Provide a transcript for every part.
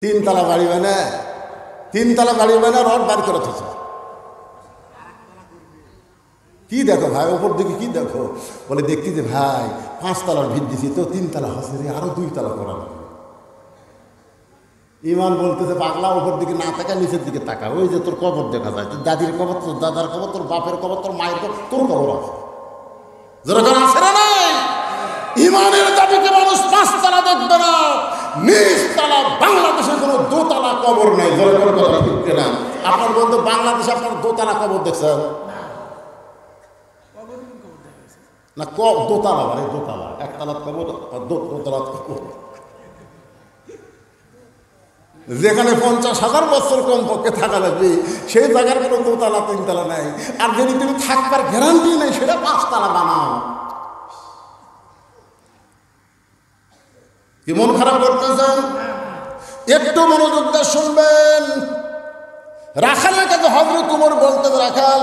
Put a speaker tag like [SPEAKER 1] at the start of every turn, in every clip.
[SPEAKER 1] তিনতলা বাড়ি বানায়, তিনতলা বাড়ি বানায় রড বার করে থাকছে। কি দেখো ভাই, ওপর দিকে কি দেখো? বলে দেখছি যে ভাই 5 তলার ভিত দিছি তো 3 তলা হচ্ছে রে, আরো 2 তলা করা লাগবে। ইমান বলতেছে পাগলা, ওপর দিকে না তাকা, নিচের দিকে তাকা। ওই যে তোর কবর দেখা যায়, তোর দাদির কবর, তোর দাদার কবর, তোর বাপের কবর, তোর মায়ের কবর, তোর কবর আছে। যেরকম আছে না নাই? ইমানের দাবিতে মানুষ 5 তলা দেখবে না, নিচ তলা। বাংলাদেশে কোনো 2 তলা কবর নাই। যেরকম কথা ঠিক না? আপনার বন্ধু বাংলাদেশে আপনার 2 তলা কবর দেখছেন না? 2 তলা মানে 2 তলা, 1 তলা কবর, 2 তলা কবর। যেখানে 50,000 বছর কমপক্ষে থাকা লাগবে, সেই জায়গার কোনো 2 তলা 3 তলা নাই। আর যদি তুমি থাকবার গ্যারান্টি নেই, সেটা 5 তলা বানাও। কি মন খারাপ করতেছেন? একটু মনোযোগ দিয়ে শুনবেন। রাখালের কাছে হযরত ওমর বলতে, রাখাল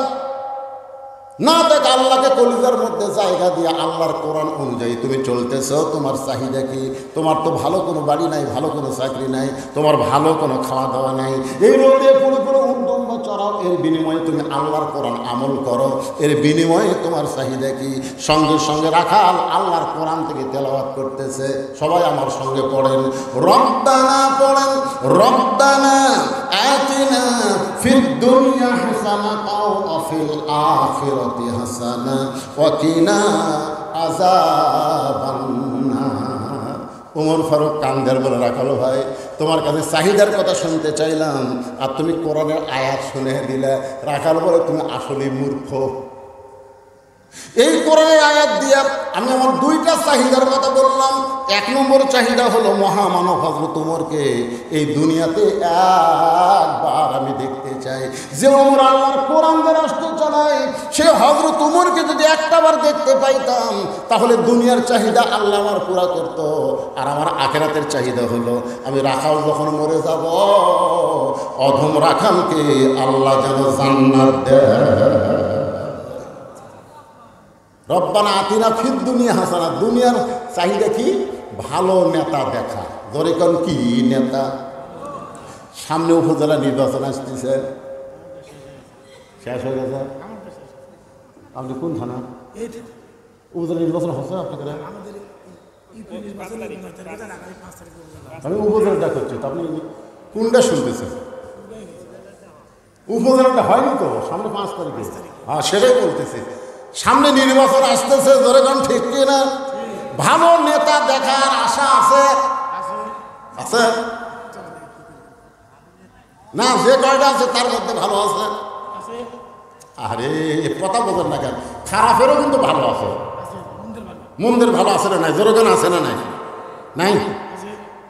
[SPEAKER 1] না দেখ, আল্লাহকে কলিজার মধ্যে জায়গা দিয়ে আল্লাহর কোরআন অনুযায়ী তুমি চলতেছ। তোমার চাহিদা কি? তোমার তো ভালো কোনো বাড়ি নাই, ভালো কোনো চাকরি নাই, তোমার ভালো কোনো খাওয়া দাওয়া নাই। এই রোদে পুরো পুরো উদ্দম্ব চড়াও, এর বিনিময়ে তুমি আল্লাহর কোরআন আমল করো। এর বিনিময়ে তোমার চাহিদা কি? সঙ্গে সঙ্গে রাখাল আল্লাহর কোরআন থেকে তেলাওয়াত করতেছে। সবাই আমার সঙ্গে পড়েন, রব্বানা পড়েন, রব্বানা আতিনা ফিদ দুনিয়া হাসানাতাও ওয়া ফিল আখিরাতি হাসানা ওয়া কিনা আযাবান নার। ওমর ফারুক কান্দের বলে, রাখালো ভাই, তোমার কাছে চাহিদার কথা শুনতে চাইলাম আর তুমি কোরআনের আয়াত শুনে দিলে। রাখাল বলে, তুমি আসলেই মূর্খ। এই কোরআনের আয়াত দিয়া আমি আমার 2টা চাহিদার কথা বললাম। 1 নম্বর চাহিদা হলো মহামানব হযরত ওমরকে এই দুনিয়াতে একবার আমি দেখতে চাই। যে ওমর আল্লাহর কোরআন দিয়ে রাষ্ট্র চালায়, সে হযরত ওমরকে যদি একটাবার দেখতে পাইতাম, তাহলে দুনিয়ার চাহিদা আল্লাহ আমার পুরা করত। আর আমার আখিরাতের চাহিদা হলো, আমি রাখাল যখন মরে যাব, অধম রাখালকে আল্লাহ যেন জান্নাত দেয়। রব্বানা আতিনা ফিদ দুনিয়া হাসানা। দুনিয়ার চাহিদা কি? ভালো নেতা দেখা। ধরে কোন কি নেতা? সামনে উপজেলা নির্বাচন আসতেছে, শেষ হয়ে গেছে। আপনি কোন থানা? উপজেলা নির্বাচন হচ্ছে আপনাদের? আমি উপজেলাটা করছি, তো আপনি কোনটা শুনতেছেন? উপজেলাটা হয়নি তো, সামনে 5 তারিখে। হ্যাঁ, সেটাই বলতেছি। সামনে নির্বাচন আসতেছে, ধরে কোন ঠিক কিনা? ভালো নেতা দেখার আশা আছে? আছে না? যে কয়টা আছে তার মধ্যে ভালো আছে? আরে কথা বলেন না কেন? খারাপেরও কিন্তু ভালো আছে, মন্দের ভালো আছে না নাই? জোরগান আছে না নাই? নাই,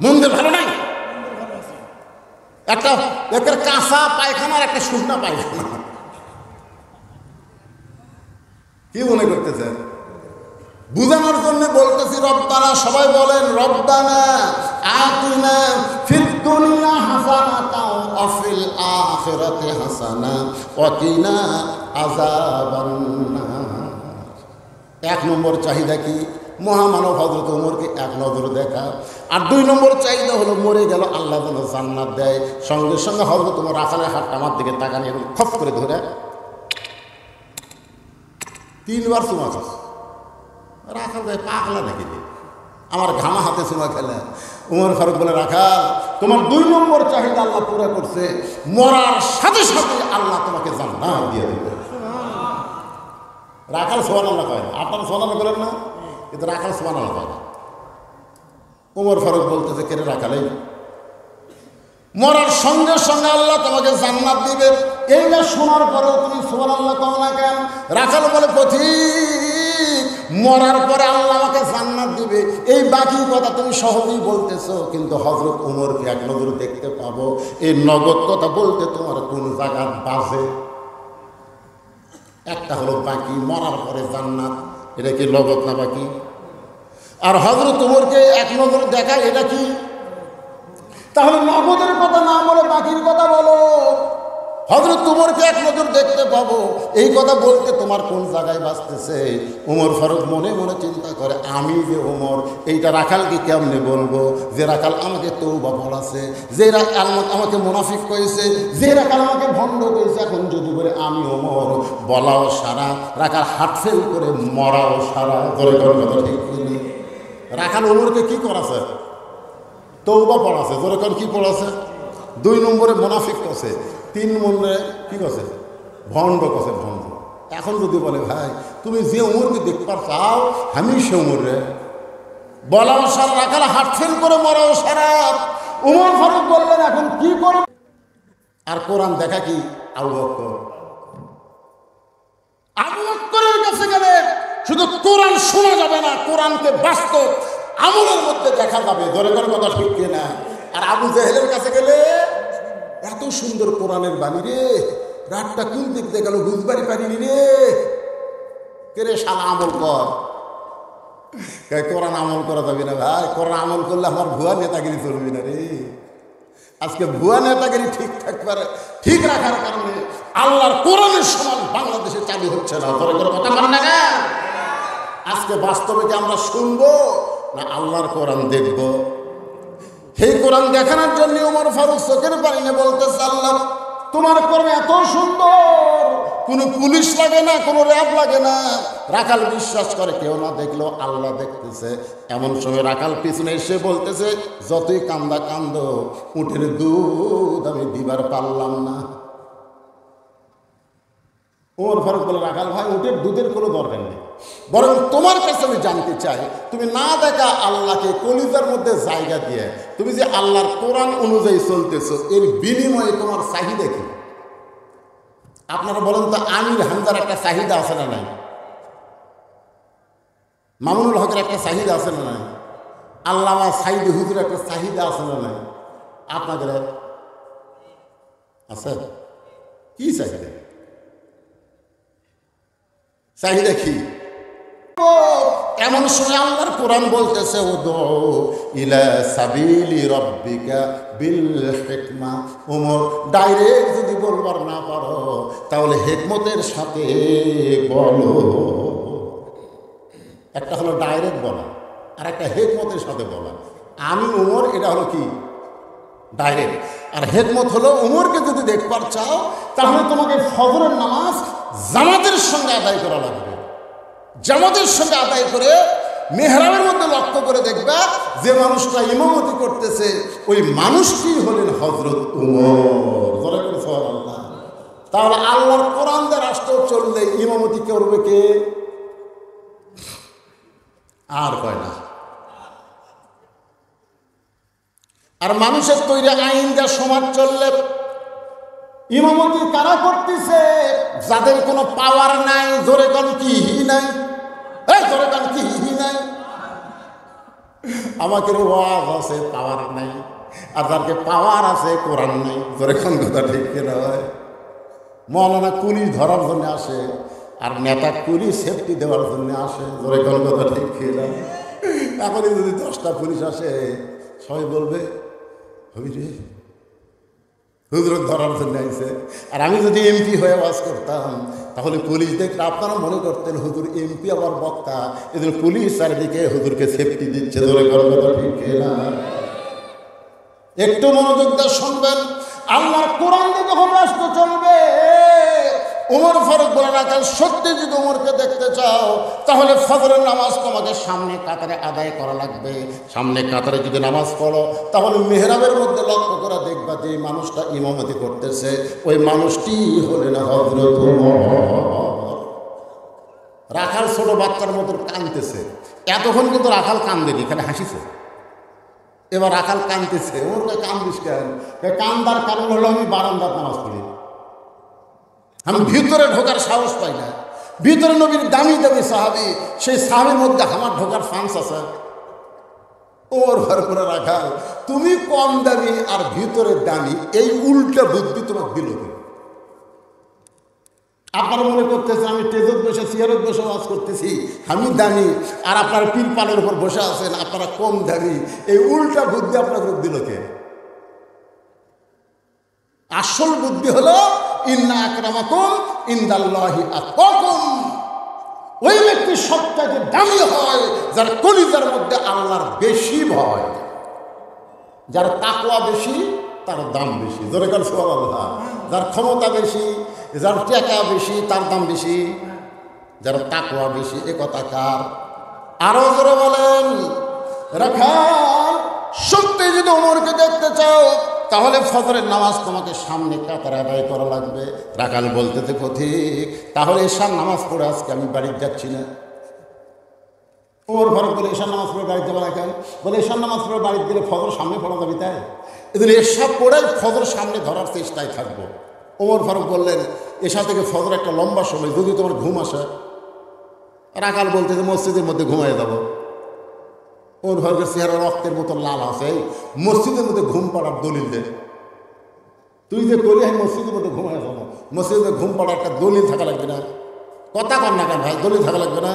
[SPEAKER 1] মন্দের ভালো নাই। একটা একের কাঁচা পায়খানার, একটা শুকনা পায়খানা। কি মনে করতেছেন? বুঝানোর জন্য বলতেছি। রব্বানা, সবাই বলেন, রব্বানা আতিনা ফিদ দুনিয়া হাসানাতাও ওয়া ফিল আখিরাতি হাসানা ওয়া কিনা আযাবান নার। 1 নম্বর চাহিদা কি? মহামানব হযরত ওমরকে 1 নজর দেখা। আর 2 নম্বর চাহিদা হলো, মরে গেল আল্লাহ যেন জান্নাত দেয়। সঙ্গে সঙ্গে হযরত ওমর রাখালের হাতটা আমার দিকে তাকানি এবং খপ করে ধরে 3 বার চুমা খাস। রাখাল ভাই পাগলা নাকি? আমার ঘামা হাতে চুমা খেলে। ওমর ফারুক বলে, রাখাল, তোমার 2 নম্বর চাহিদা আল্লাহ পুরা করছে। মরার সাথে সাথে আল্লাহ তোমাকে জান্নাত দিয়ে দিবে। রাখাল সুবহানাল্লাহ কয়, আপনারা সুবহানাল্লাহ বলেন না? কিন্তু রাখাল সুবহানাল্লাহ কয় না। ওমর ফারুক বলতেছে, কে রে রাখাল, মরার সঙ্গে সঙ্গে আল্লাহ তোমাকে জান্নাত দিবে, এইটা শোনার পরেও তুমি সুবহানাল্লাহ কও না কেন? রাখাল বলে, পথিক, মরার পরে আল্লাহ আমাকে জান্নাত দিবে, এই বাকি কথা তুমি সহজেই বলতেছো, কিন্তু হযরত ওমরকে 1 নজর দেখতে পাবো, এই নগদ কথা বলতে তোমার কোন জায়গা বাজে? একটা হলো বাকি, মরার পরে জান্নাত, এটা কি নগদ না বাকি? আর হযরত ওমরকে 1 নজর দেখা, এটা কি? তাহলে নগদের কথা না বলে বাকির কথা বলো। হযরত উমরকে এক নজর দেখতে পাবো, এই কথা বলতে তোমার কোন জায়গায় বাঁচতেছে? উমর ফারুক মনে মনে চিন্তা করে, আমি যে উমর, এইটা রাখালকে কেমনে বলবো? যে রাখাল আমাকে তওবা পড়াছে, যে রাখাল আমাকে মুনাফিক করেছে, যে রাখাল আমাকে ভণ্ড করেছে, এখন যদি বলে আমি উমর, বলাও সারা, রাখাল হার্ট ফেল করে মরাও সারা। ধরে কথা ঠিক করি। রাখাল উমরকে কি করাছে? তওবা পড়াছে। ধরে কি পড়াছে? 2 নম্বরে মুনাফিক করছে, 3 নম্বরে কি করছে? ভণ্ড করছে, ভণ্ড। এখন যদি বলে ভাই তুমি যে উমরকে দেখবার চাও, আমি সে উমর রে, বলাও সারা, রাখাল হার্ট ফেল করে মরাও সারা। উমর ফারুক বললেন এখন কি করব? আর কোরআন দেখা কি? আবু বকরের কাছে গেলে শুধু কোরআন শোনা যাবে না, কোরআনকে বাস্তব আমলের মধ্যে দেখা যাবে। ধরে কথা ঠিক কিনা? আর আবু জেহেলের কাছে গেলে এত সুন্দর কোরআনের বাণী রে, রাতটা কোন দিক দিয়ে গেল বুঝবারই পারিনি রে। কে রে শালা আমল কর। কোরআন আমল করা যাবে না ভাই, কোরআন আমল করলে আমার ভুয়া নেতাগিরি চলবে না রে। আজকে ভুয়া নেতাগিরি ঠিক রাখার কারণে আল্লাহর কোরআনের সমান বাংলাদেশে চালু হচ্ছে না। ধরে কথা বলেন না। আজকে বাস্তবে কি আমরা শুনবো না আল্লাহর কোরআন দেখব? সেই কোরআন দেখানোর জন্য ওমর ফারুক চোখের পানি নিয়ে বলতেছে, আল্লাহ তোমার কোরআন এত সুন্দর, কোনো পুলিশ লাগে না, কোনো র্যাব লাগে না। রাখাল বিশ্বাস করে কেউ না দেখলেও আল্লাহ দেখতেছে। এমন সময় রাখাল পিছনে এসে বলতেছে, যতই কান্দা কান্দ, উটের দুধ আমি দিবার পারলাম না। ওমর ফারুক বলে, রাখাল ভাই উটের দুধের কোনো দরকার নেই, বরং তোমার কাছে আমি জানতে চাই, তুমি না দেখা আল্লাহকে কলিজার মধ্যে জায়গা দিয়ে তুমি যে আল্লাহর কোরআন অনুযায়ী চলতেছো, এর বিনিময়ে তোমার চাহিদা কি? আপনারা বলেন তো, আমির হামজার একটা চাহিদা আছে না নাই? মামুনুল হকের একটা চাহিদা আছে না নাই? আল্লামা সাইদি হুজুর একটা চাহিদা আছে না নাই? আপনাদের আছে? কি চাহিদা? চাহিদা কি? এমন সময় আল্লাহর কোরআন বলতেছে, উদউ ইলা সাবিলি রাব্বিকা বিল হিকমা। ওমর ডাইরেক্ট যদি বলবার না পারো, তাহলে হিকমতের সাথে বলো। একটা হলো ডাইরেক্ট বলা, আর একটা হিকমতের সাথে বলা। আমি ওমর, এটা হলো কি? ডাইরেক্ট। আর হিকমত হলো, ওমরকে যদি দেখবার চাও, তাহলে তোমাকে ফজরের নামাজ জামাতের সঙ্গে আদায় করা লাগবে। জামাতের সঙ্গে আদায় করে মেহরাবের মধ্যে লক্ষ্য করে দেখবা, যে মানুষটা ইমামতি করতেছে ওই মানুষটি হলেন হযরত উমর। সুবহানাল্লাহ। তাহলে আল্লাহর কোরআন দিয়ে রাষ্ট্র চললে ইমামতি করবে কে? আর কয় না। আর মানুষের তৈরি আইন যা সমাজ চললে ইমামতি কারা করতেছে? যাদের কোনো পাওয়ার নাই। জোরে কোন কি নাই? জোরে কোন কি নাই? আমাকে ওয়াজ আছে, পাওয়ার নাই। আর যাকে পাওয়ার আছে, কোরআন নাই। জোরে কোন কথা ঠিক কিনা হয়? মৌলানা পুলিশ ধরার জন্য আসে, আর নেতা পুলিশ সেফটি দেওয়ার জন্য আসে। জোরে কোন কথা ঠিক কিনা? এখনই যদি 10টা পুলিশ আসে, সবাই বলবে হবিরে হুজুর ধরার জন্য আইছে। আর আমি যদি এমপি হয়ে ওয়াজ করতাম, তাহলে পুলিশ দেখলে আপনারা মনে করতেন হুজুর এমপি আবার বক্তা, এদের পুলিশ চারিদিকে হুজুরকে সেফটি দিচ্ছে। ধরে কথা ঠিক না? একটু মনোযোগ দিয়ে শুনবেন। আল্লাহর কোরআন দিয়ে যখন রাষ্ট্র চলবে, ওমর ফারুক বলে, রাখাল সত্যি যদি ওমরকে দেখতে চাও, তাহলে ফজরের নামাজ তোমাকে সামনে কাতারে আদায় করা লাগবে। সামনে কাতারে যদি নামাজ পড়ো, তাহলে মেহরাবের মধ্যে লক্ষ্য করে দেখবা যে মানুষটা ইমামতি করতেছে ওই মানুষটি হলেন হযরত ওমর। রাখাল ছোট বাচ্চার মতো কাঁদতেছে। এতক্ষণ কিন্তু রাখাল কান্দেনি, এখানে হাসিছে। এবার রাখাল কাঁদতেছে। ওমরকে কান্দিস কেন? কান্দার কারণ হলো আমি বারান্দার নামাজ পড়ি, আমি ভিতরে ঢোকার সাহস পাই না। ভিতরে নবীর দামি দামি সাহাবী, সেই সাহাবীর মধ্যে আমার ঢোকার চান্স আছে। ওর ঘর করে রাখাল, তুমি কম দামি আর ভিতরে দামি, এই উল্টা বুদ্ধি তোমার দিল। আপনারা মনে করতেছে আমি টেজত বসে চেয়ারত বসে ওয়াজ করতেছি, আমি দামি, আর আপনার পিলপালের উপর বসে আছেন, আপনারা কম দামি। এই উল্টা বুদ্ধি আপনাদের দিল কে? আসল বুদ্ধি হলো ইন্না আকরামাকুম ইনদাল্লাহি আতকাকুম। ওই ব্যক্তি সবথেকে দামি হয় যার কলিজার মধ্যে আল্লাহর বেশি ভয়, যার তাকওয়া বেশি তার দাম বেশি। জোরে কাল সুবহানাল্লাহ। যার ক্ষমতা বেশি, যার টাকা বেশি তার দাম বেশি, যার তাকওয়া বেশি। এ কথা কার? আরো জোরে বলেন। রাখাল সত্যি যদি ওমরকে দেখতে চাও তাহলে ফজরের নামাজ তোমাকে সামনে কাতারে আদায় করা লাগবে। রাখাল বলতেছে পথিক, তাহলে এশার নামাজ পড়ে আজকে আমি বাড়িতে যাচ্ছি না। ওমর ফারুক বলে এশার নামাজ পড়ে বাড়িতে যাবো না কেন? বলে এশার নামাজ পড়ে বাড়িতে গেলে ফজর সামনে পড়া যাবে, তাই এদিন এশা পড়ে ফজর সামনে ধরার চেষ্টায় থাকবো। ওমর ফারুক বললেন এশা থেকে ফজর একটা লম্বা সময়, যদি তোমার ঘুম আসে। রাখাল বলতেছে মসজিদের মধ্যে ঘুমাই যাবো। ওর ফারুকের চেহারা রক্তের মতো লাল আছে, মসজিদের মধ্যে ঘুম পাড়ার দলিল দে। তুই যে বলি আমি মসজিদের মধ্যে ঘুমাই যাবো, মসজিদে ঘুম পাড়ার একটা দলিল থাকা লাগবে না? কথা কর না কেন ভাই, দলিল থাকা লাগবে না?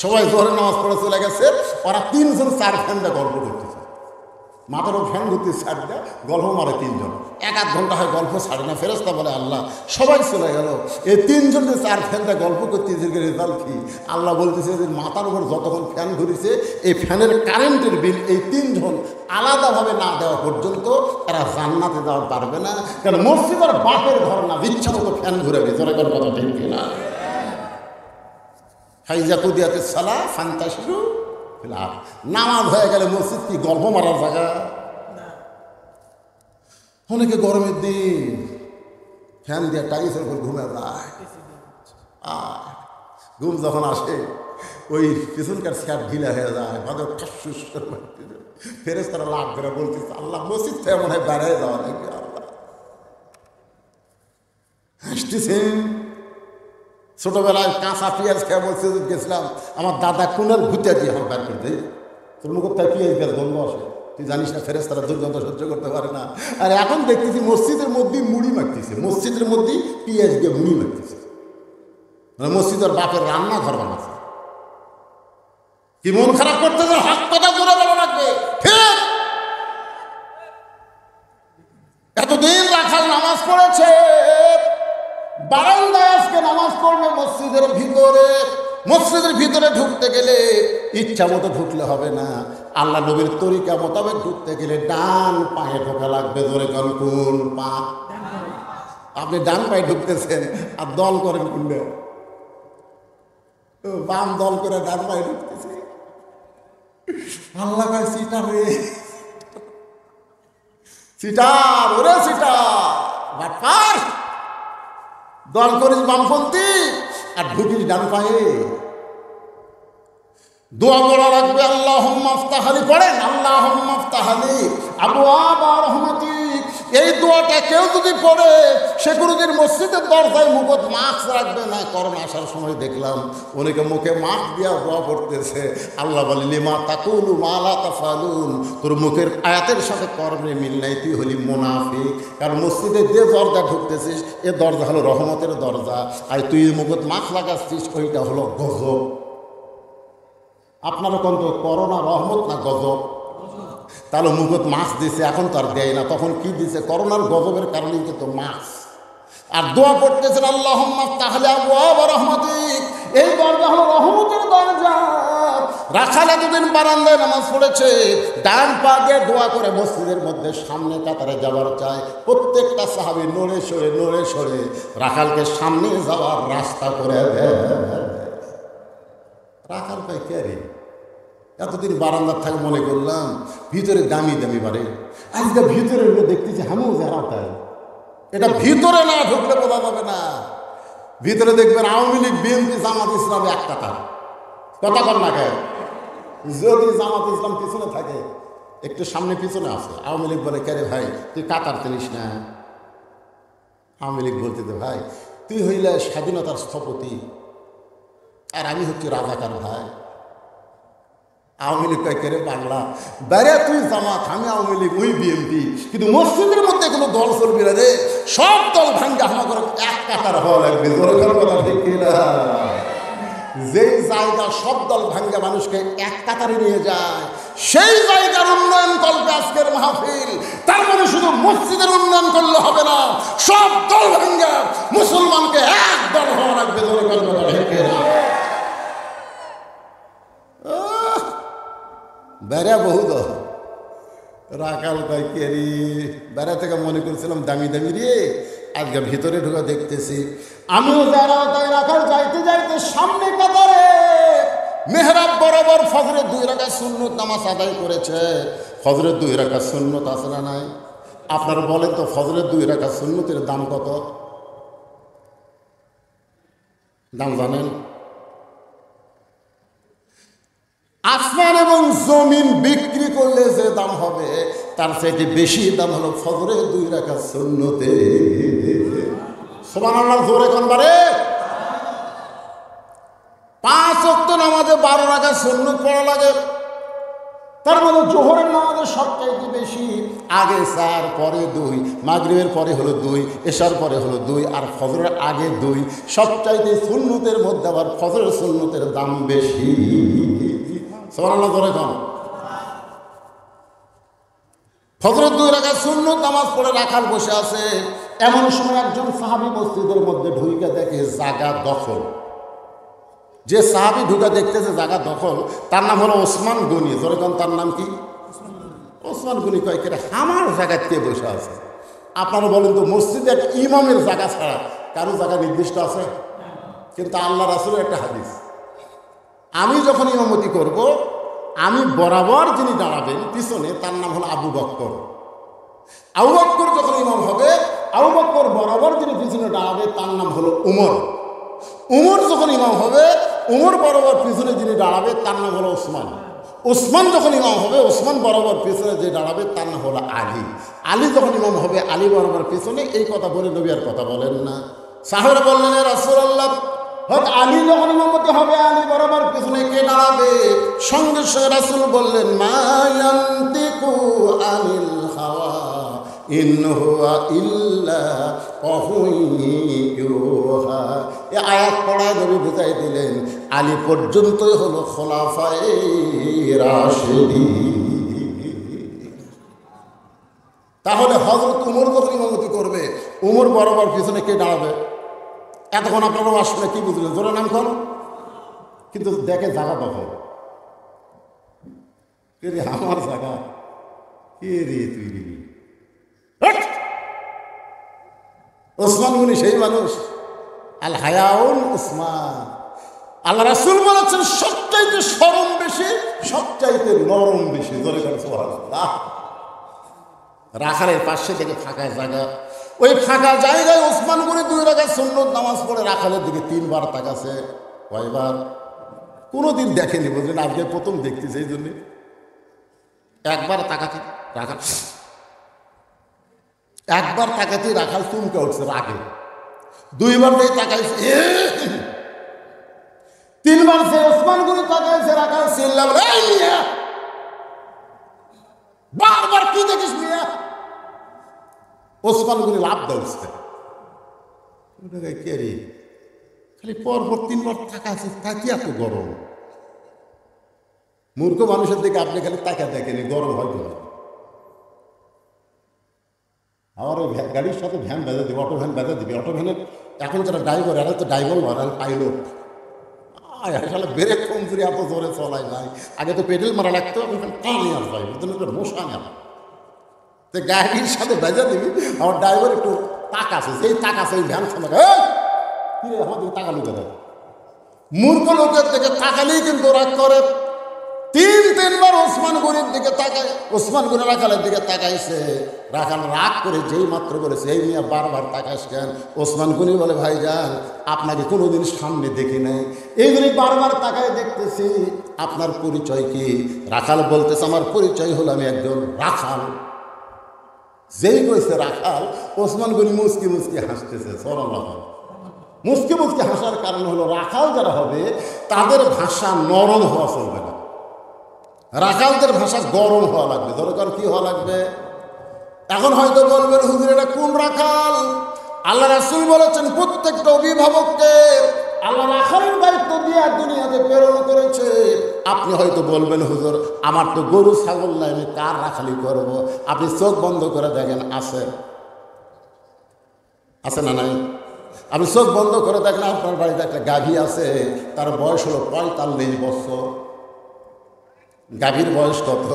[SPEAKER 1] সবাই জোহরের নামাজ পড়ে চলে গেছে, ওরা তিনজন চার ফ্যান দিয়ে গল্প করতেছে, মাথার ফ্যান ঘুরতে ছাড় দেয়, গল্প মারে তিনজন। 1-1 ঘন্টা হয় গল্প ছাড়ে না। ফেরেশতা বলে আল্লাহ সবাই চলে গেল, এই তিনজন যে চার ফ্যান দিয়ে গল্প করতেছে, রেজাল্ট কি? আল্লাহ বলতেছে যে মাথার উপর যতক্ষণ ফ্যান ঘুরেছে এই ফ্যানের কারেন্টের বিল এই তিনজন আলাদাভাবে না দেওয়া পর্যন্ত তারা জান্নাতে যাওয়া পারবে না। কারণ মসজিদের বাপের ঘর না, ইচ্ছা মতো ফ্যান ঘুরে ভিতরে কোন কথা ঠিক কিনা? ফাইজা কুদিয়াতে সালা ফান্তাশিরু ফিল আরদ। নামাজ হয়ে গেলে মসজিদ কি গল্প মারার জায়গা? অনেকে গরমের দিন ফ্যান দিয়ে টাইসের উপর ঘুমে যায়, আর ঘুম যখন আসে ওই পিছনকার স্যাপ ঢিলা হয়ে যায়, ভালো ঠাসুস ফেরেশতারা লাভ করে বলতেছে আল্লাহ মসজিদ থেকে মনে হয় বেড়ায় যাওয়া নাকি। আল্লাহ হাসতেছেন। ছোটবেলায় কাঁচা পেঁয়াজ খেয়ে মসজিদে গেছিলাম, আমার দাদা কোনার ভুতিয়া দিয়ে আমার বের করে দেয়, তোর মুখ তাই পেঁয়াজ গেলে গন্ধ আসে, তুই জানিস না ফেরেশতারা দুর্গন্ধ সহ্য করতে পারে না। আর এখন দেখতেছি মসজিদের মধ্যেই মুড়ি মাখতেছে, মসজিদের মধ্যেই পেঁয়াজ দিয়ে মুড়ি মাখতেছে, মানে মসজিদের বাপের রান্নাঘর বানাচ্ছে। কি মন খারাপ করতেছে? হাত কথা জোরে বলা লাগবে। ঠিক এতদিন রাখাল নামাজ পড়েছে, বারান্দায় আজকে নামাজ পড়বে মসজিদের ভিতরে। মসজিদের ভিতরে ঢুকতে গেলে ইচ্ছা মতো ঢুকলে হবে না, আল্লাহ নবীর তরিকা মোতাবেক ঢুকতে গেলে ডান পায়ে ঢোকা লাগবে। ধরে কোন পা? আপনি ডান পায়ে ঢুকতেছেন আর দল করেন কোনটা? বাম দল করে ডান পায়ে ঢুকতেছে। আল্লাহ কয় সিটার রে, সিটার ওরে সিটার, বাটপার দল করিস বামপন্থী আর ঢুকিস ডান পায়ে। দোয়া করা রাখবে আল্লাহুম্মা ইফতাহলি, পড়েন আল্লাহুম্মা ইফতাহলি আবওয়াবা রাহমাতিক। এই দোয়াটা কেউ যদি পড়ে সে কোনোদিন মসজিদের দরজায় মুখত মাস্ক রাখবে না। করোনা আসার সময় দেখলাম অনেকে মুখে মাস্ক দিয়া দোয়া পড়তেছে। আল্লাহ বলে লিমা তাকুলু মা লা তাফালুন, তোর মুখের আয়াতের সাথে কর্মে মিল নাই, তুই হলি মুনাফিক। কারণ মসজিদে যে দরজা ঢুকতেছিস এ দরজা হলো রহমতের দরজা, আর তুই মুখত মাস্ক লাগাচ্ছিস ওইটা হলো গজব। আপনারা কোন তো করোনা রহমত না গজব? তাহলে মুখত মাস্ক দিছে, এখন তো আর দেয় না, তখন কি দিছে? করোনার গজবের কারণেই কিন্তু মাস্ক। আর দোয়া পড়তেছেন আল্লাহুম্মা ইফতাহলি আবওয়াবা রাহমাতিক, এই দরজা হলো রহমতের দরজা। রাখাল এতদিন বারান্দায় নামাজ পড়েছে, ডান পা দিয়ে দোয়া করে মসজিদের মধ্যে সামনে কাতারে যাওয়ার চায়। প্রত্যেকটা সাহাবী নড়ে সরে রাখালকে সামনে যাওয়ার রাস্তা করে দেয়। রাখাল পাই কে রে? এতদিন বারান্দার থাকে মনে করলাম ভিতরে দামি দামি বাড়ে, আজকে ভিতরে দেখতেছি হামু যারাটাই। এটা ভিতরে না ঢুকলে বোঝা যাবে না। ভিতরে দেখবেন আওয়ামী লীগ, বিএনপি, জামাত ইসলাম এক কাতার। কথা কর না কেন? যদি জামাত ইসলাম পিছনে থাকে, একটু সামনে পিছনে আছে, আওয়ামী লীগ বলে কে রে ভাই তুই কাতার চিনিস না? আওয়ামী লীগ বলতে ভাই তুই হইলে স্বাধীনতার স্থপতি আর আমি হচ্ছি রাজাকার ভাই। আওয়ামী লীগ কয় কে রে বাংলা বেড়ে তুই জামাত, আমি আওয়ামী লীগ, ওই বিএনপি, কিন্তু মসজিদের মধ্যে কোনো দল চলবি না রে, সব দল ভাঙ্গা হামা করে এক কাতার হওয়া লাগবে। যেই জায়গা সব দল ভাঙ্গা মানুষকে এক কাতারে নিয়ে যায়, সেই জায়গার উন্নয়ন করবে আজকের মাহফিল। তার মানে শুধু মসজিদের উন্নয়ন করলে হবে না, সব দল ভাঙ্গা মুসলমানকে এক দল হওয়া রাখবে। বেড়া বহু দল রাখাল তাই কেরি বেড়া থেকে মনে করছিলাম দামি দামি রে, আজকে ভিতরে ঢুকে দেখতেছি আমিও যারা তাই রাখাল যাইতে যাইতে সামনে কাতারে মেহরাব বরাবর ফজরের 2 রাকাত সুন্নত নামাজ আদায় করেছে। ফজরের 2 রাকাত সুন্নত আছে না নাই? আপনারা বলেন তো ফজরের 2 রাকাত সুন্নতের দাম কত? দাম জানেন? আসমান এবং জমিন বিক্রি করলে যে দাম হবে তার চাইতে বেশি দাম হলো ফজরের 2 রাকাত সুন্নতে। সুবহানাল্লাহ জোরে কোন বারে? 5 ওয়াক্ত নামাজে 12 রাকাত সুন্নত পড়া লাগে। তার মানে জোহরের নামাজে সবচাইতে বেশি আগে 4, পরে 2, মাগরিবের পরে হলো 2, এশার পরে হলো 2, আর ফজরের আগে 2। সবচাইতে সুন্নতের মধ্যে আবার ফজরের সুন্নতের দাম বেশি। সুবহানাল্লাহ জোরে কোন? ফজরের 2 রাকাত সুন্নত নামাজ পড়ে রাখাল বসে আছে। এমন সময় একজন সাহাবী মসজিদের মধ্যে ঢুকে দেখে জায়গা দখল। যে সাহাবী ঢুকে দেখতেছে জায়গা দখল, তার নাম হলো ওসমান গনি। জোরে কোন? তার নাম কি? ওসমান গনি। কয় কে আমার জায়গায় কে বসে আছে? আপনারা বলেন তো মসজিদে এক ইমামের জায়গা ছাড়া কারো জায়গা নির্দিষ্ট আছে? কিন্তু আল্লাহ রাসূলের একটা হাদিস, আমি যখন ইমামতি করব আমি বরাবর যিনি দাঁড়াবেন পিছনে তার নাম হলো আবু বকর। আবু বকর যখন ইমাম হবে, আবু বকর বরাবর যিনি পিছনে দাঁড়াবে তার নাম হলো উমর। উমর যখন ইমাম হবে, উমর বরাবর পিছনে যিনি দাঁড়াবে তার নাম হলো ওসমান। ওসমান যখন ইমাম হবে, ওসমান বরাবর পিছনে যে দাঁড়াবে তার নাম হলো আলী। আলী যখন ইমাম হবে, আলী বরাবর পিছনে। এই কথা বলে নবী আর কথা বলেন না। সাহাবারা বললেন, ইয়া রাসূলুল্লাহ, আলী যখন ইমামতি হবে আলী বরাবর পিছনে কে দাঁড়াবে? সঙ্গে সঙ্গে রাসূল বললেন, মা ইয়ানতিকু আনিল হাওয়া ইন হুয়া ইল্লা ওয়াহয়ুহা। এই আয়াত পড়ায় নবী বুঝাই দিলেন আলী পর্যন্তই হলো খোলাফায়ে রাশিদিন। তাহলে হযরত উমর যখন ইমামতি করবে, উমর বরাবর পিছনে কে দাঁড়াবে? এতক্ষণ আপনারা আসলে কি বুঝলেন? জোরে নাম কর। কিন্তু দেখে জায়গা দখল। কে রে আমার জায়গা? কে রে তুই? ওসমান গনি সেই মানুষ। আল হায়াউন উসমান। আল্লাহ রাসূল বলেছেন সবচাইতে শরম বেশি, সবচাইতে নরম বেশি। জোরে করে সুবহানাল্লাহ। রাখালের পাশে থেকে ফাঁকা জায়গা, ওই ফাঁকা জায়গায় ওসমান গনি 2 রাকাত সুন্নত নামাজ পড়ে রাখালের দিকে 3 বার তাকাছে। কয়বার? কোনোদিন দেখেনি, বুঝলেন? আজকে প্রথম দেখতেছে, এই জন্যে। একবার তাকাতে রাখাল, একবার তাকাতেই রাখাল চুমকে উঠছে রাগে। 2 বার দিয়ে তাকাইছে, 3 বার সে ওসমান গনি তাকাইছে, রাখাল চিল্লা বলে, এই মিয়া বারবার কি দেখিস মিয়া? ওসমান গনি লাভ দেওয়া কে রে? খালি পরপর 3 বার তাকাইছে, তাকি এত গরম? মূর্খ মানুষের দিকে আপনি খালি তাকা দেখেনি, গরম হয়তো। আমার ওই গাড়ির সাথে ভ্যান বেঁধে দিবে, অটো ভ্যান বেঁধে দিবে। অটো ভ্যানের এখন যারা ড্রাইভার, এরা তো ড্রাইভার নয়, পাইলট। আসলে ব্রেক কম করে এত জোরে চলাই নাই। আগে তো পেডেল মারা লাগতো, আমি টানি আর যাই, মশা নেব। তো গাড়ির সাথে বেঁধে দিবি, আমার ড্রাইভার একটু তাক আছে, যেই তাক আছে ওই ভ্যান সামনে কি রে আমার দিকে তাকালো কেন? মূর্খ লোকের দিকে তাকালেই কিন্তু রাগ করে। 3 বার ওসমান গনির দিকে তাকায়, ওসমান গনি রাখালের দিকে তাকাইছে। রাখাল রাগ করে যেই মাত্র বলেছে, এই মিয়া বারবার তাকাইস কেন? ওসমান গনি বলে, ভাইজান আপনাকে কোনোদিন সামনে দেখি নাই, এই জন্য বারবার তাকায় দেখতেছি। আপনার পরিচয় কি? রাখাল বলতেছে, আমার পরিচয় হলো আমি একজন রাখাল। যেই কইছে রাখাল, ওসমান গনি মুচকি মুচকি হাসতেছে। সুবহানাল্লাহ। মুচকি মুচকি হাসার কারণ হলো রাখাল যারা হবে তাদের ভাষা নরম হওয়া চলবে না, রাখালদের ভাষা গরম হওয়া লাগবে। দরকার কি হওয়া লাগবে? এখন হয়তো বলবেন, হুজুর এটা কোন রাখাল? আল্লাহ রাসূল বলেছেন প্রত্যেকটা অভিভাবককে আল্লাহ রাখালের দায়িত্ব দিয়ে দুনিয়াতে প্রেরণ করেছে। আপনি হয়তো বলবেন, হুজুর আমার তো গরু ছাগল নাই, আমি কার রাখালি করব? আপনি চোখ বন্ধ করে দেখেন, আছে আছে না নাই? আপনি চোখ বন্ধ করে দেখেন, আপনার বাড়িতে একটা গাভী আছে, তার বয়স হলো 45 বছর। গাভীর বয়স কত?